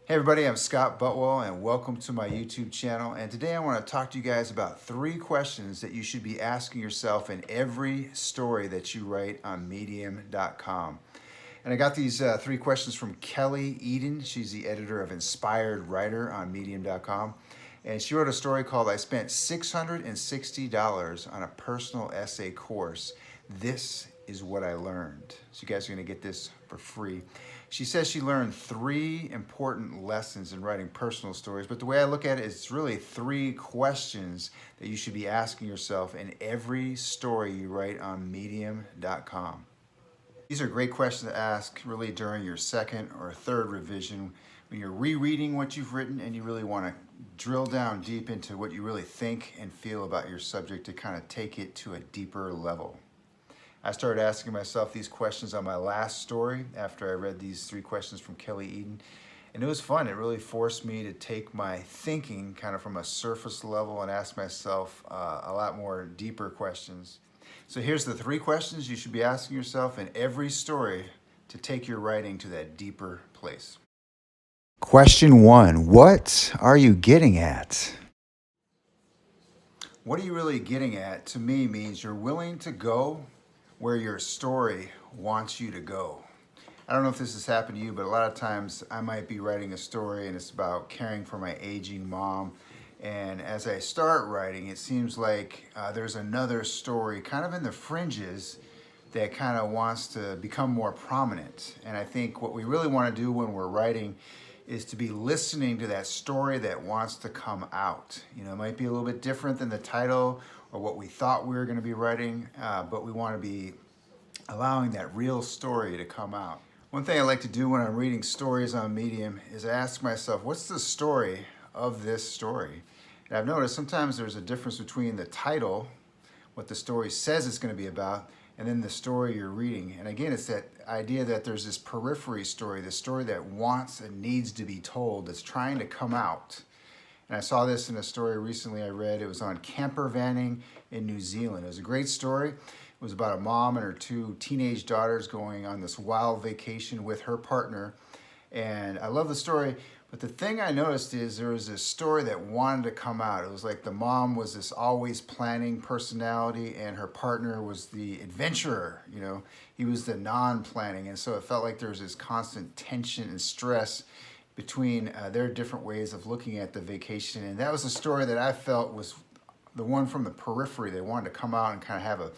Hey everybody, I'm Scott Butwell and welcome to my YouTube channel. And today I want to talk to you guys about 3 questions that you should be asking yourself in every story that you write on Medium.com. And I got these 3 questions from Kelly Eden. She's the editor of Inspired Writer on Medium.com. And she wrote a story called I Spent $660 on a Personal Essay Course. This is what I learned. So you guys are going to get this for free. She says she learned 3 important lessons in writing personal stories, but the way I look at it is it's really 3 questions that you should be asking yourself in every story you write on Medium.com. These are great questions to ask really during your second or third revision when you're rereading what you've written and you really want to drill down deep into what you really think and feel about your subject to kind of take it to a deeper level. I started asking myself these questions on my last story after I read these 3 questions from Kelly Eden. And it was fun. It really forced me to take my thinking kind of from a surface level and ask myself a lot more deeper questions. So here's the 3 questions you should be asking yourself in every story to take your writing to that deeper place. Question 1, what are you getting at? What are you really getting at, to me, means you're willing to go where your story wants you to go. I don't know if this has happened to you, but a lot of times I might be writing a story and it's about caring for my aging mom. And as I start writing, it seems like there's another story kind of in the fringes that kind of wants to become more prominent. And I think what we really want to do when we're writing is to be listening to that story that wants to come out. You know, it might be a little bit different than the title or what we thought we were going to be writing, but we want to be allowing that real story to come out. One thing I like to do when I'm reading stories on Medium is ask myself, what's the story of this story? And I've noticed sometimes there's a difference between the title, what the story says it's going to be about, and then the story you're reading. And again, it's that idea that there's this periphery story, the story that wants and needs to be told, that's trying to come out. And I saw this in a story recently I read. It was on camper vanning in New Zealand. It was a great story. It was about a mom and her 2 teenage daughters going on this wild vacation with her partner. And I love the story. But the thing I noticed is there was this story that wanted to come out. It was like the mom was this always planning personality and her partner was the adventurer, you know. He was the non-planning. And so it felt like there was this constant tension and stress between their different ways of looking at the vacation. And that was a story that I felt was the one from the periphery. They wanted to come out and kind of have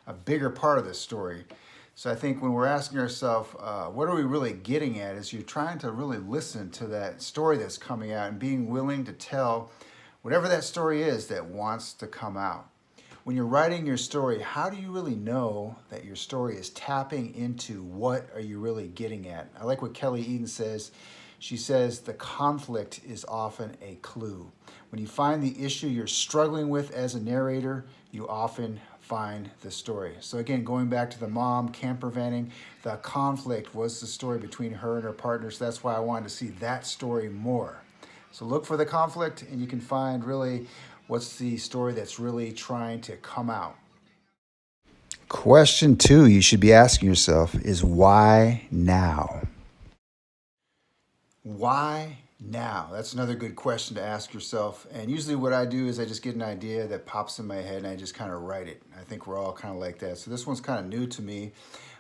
a bigger part of the story. So I think when we're asking ourselves, what are we really getting at, is you're trying to really listen to that story that's coming out and being willing to tell whatever that story is that wants to come out. When you're writing your story, how do you really know that your story is tapping into what are you really getting at? I like what Kelly Eden says. She says the conflict is often a clue. When you find the issue you're struggling with as a narrator, you often find the story. So again, going back to the mom camper vanning, the conflict was the story between her and her partner. So that's why I wanted to see that story more. So look for the conflict and you can find really what's the story that's really trying to come out. Question 2 you should be asking yourself is why now? Why now? That's another good question to ask yourself. And usually what I do is I just get an idea that pops in my head and I just kind of write it. I think we're all kind of like that. So this one's kind of new to me.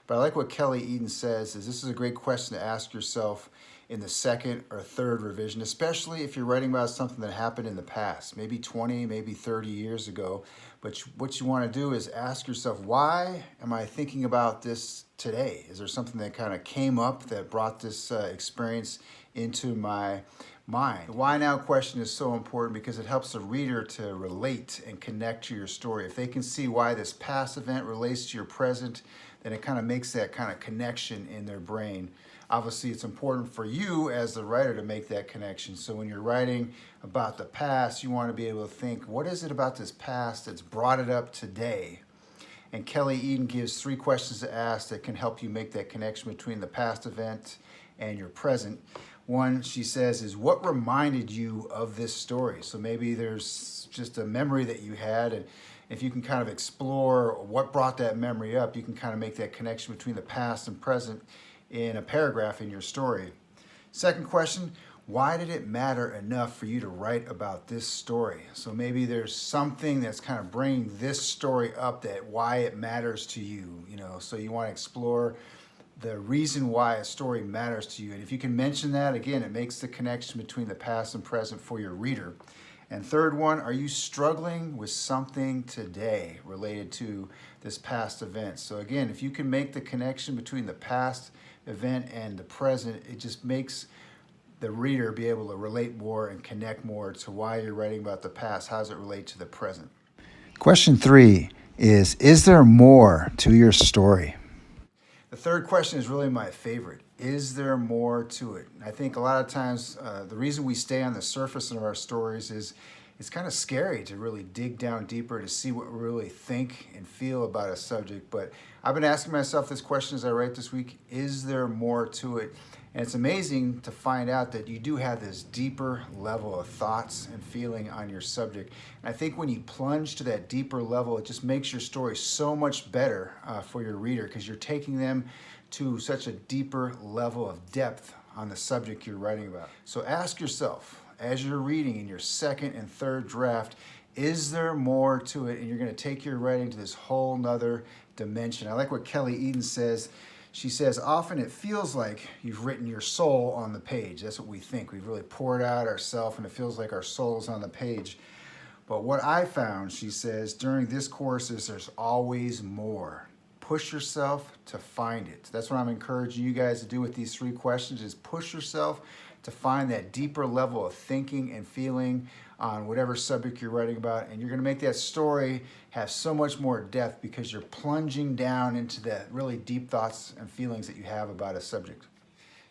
But I like what Kelly Eden says is this is a great question to ask yourself in the second or third revision, especially if you're writing about something that happened in the past, maybe 20, maybe 30 years ago. But what you want to do is ask yourself, why am I thinking about this today? Is there something that kind of came up that brought this experience into my mind? The why now question is so important because it helps the reader to relate and connect to your story. If they can see why this past event relates to your present, then it kind of makes that kind of connection in their brain. Obviously, it's important for you as the writer to make that connection. So when you're writing about the past, you want to be able to think, what is it about this past that's brought it up today? And Kelly Eden gives 3 questions to ask that can help you make that connection between the past event and your present. One, she says, is what reminded you of this story? So maybe there's just a memory that you had, and if you can kind of explore what brought that memory up, you can kind of make that connection between the past and present in a paragraph in your story. Second question, why did it matter enough for you to write about this story? So maybe there's something that's kind of bringing this story up, that why it matters to you, so you want to explore the reason why a story matters to you. And if you can mention that, again, it makes the connection between the past and present for your reader. And third one, are you struggling with something today related to this past event? So again, if you can make the connection between the past event and the present, it just makes the reader be able to relate more and connect more to why you're writing about the past. How does it relate to the present? Question 3 is there more to your story? The third question is really my favorite. Is there more to it? I think a lot of times the reason we stay on the surface of our stories is it's kind of scary to really dig down deeper to see what we really think and feel about a subject. But I've been asking myself this question as I write this week: is there more to it? And it's amazing to find out that you do have this deeper level of thoughts and feeling on your subject. And I think when you plunge to that deeper level, it just makes your story so much better for your reader, because you're taking them to such a deeper level of depth on the subject you're writing about. So ask yourself, as you're reading in your second and third draft, is there more to it? And you're going to take your writing to this whole nother dimension. I like what Kelly Eden says. She says, often it feels like you've written your soul on the page. That's what we think. We've really poured out ourselves, and it feels like our soul's on the page. But what I found, she says, during this course is there's always more. Push yourself to find it. That's what I'm encouraging you guys to do with these 3 questions, is push yourself to find that deeper level of thinking and feeling on whatever subject you're writing about. And you're going to make that story have so much more depth because you're plunging down into the really deep thoughts and feelings that you have about a subject.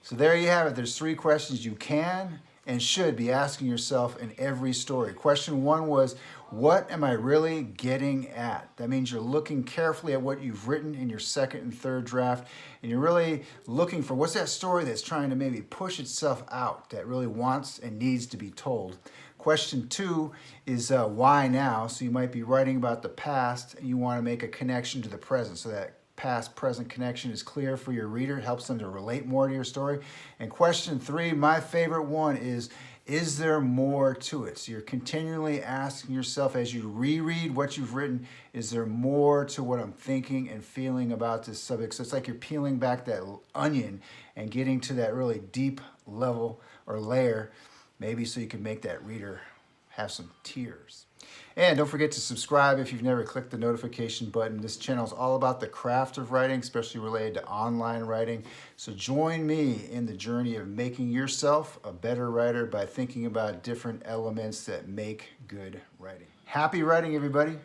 So there you have it. There's 3 questions you can and should be asking yourself in every story. Question 1 was, what am I really getting at? That means you're looking carefully at what you've written in your second and third draft, and you're really looking for what's that story that's trying to maybe push itself out, that really wants and needs to be told. Question 2 is why now? So you might be writing about the past and you want to make a connection to the present, so that past-present connection is clear for your reader. It helps them to relate more to your story. And question 3, my favorite one, is there more to it? So you're continually asking yourself as you reread what you've written, is there more to what I'm thinking and feeling about this subject? So it's like you're peeling back that onion and getting to that really deep level or layer, maybe so you can make that reader have some tears. And don't forget to subscribe if you've never clicked the notification button. This channel is all about the craft of writing, especially related to online writing. So join me in the journey of making yourself a better writer by thinking about different elements that make good writing. Happy writing, everybody.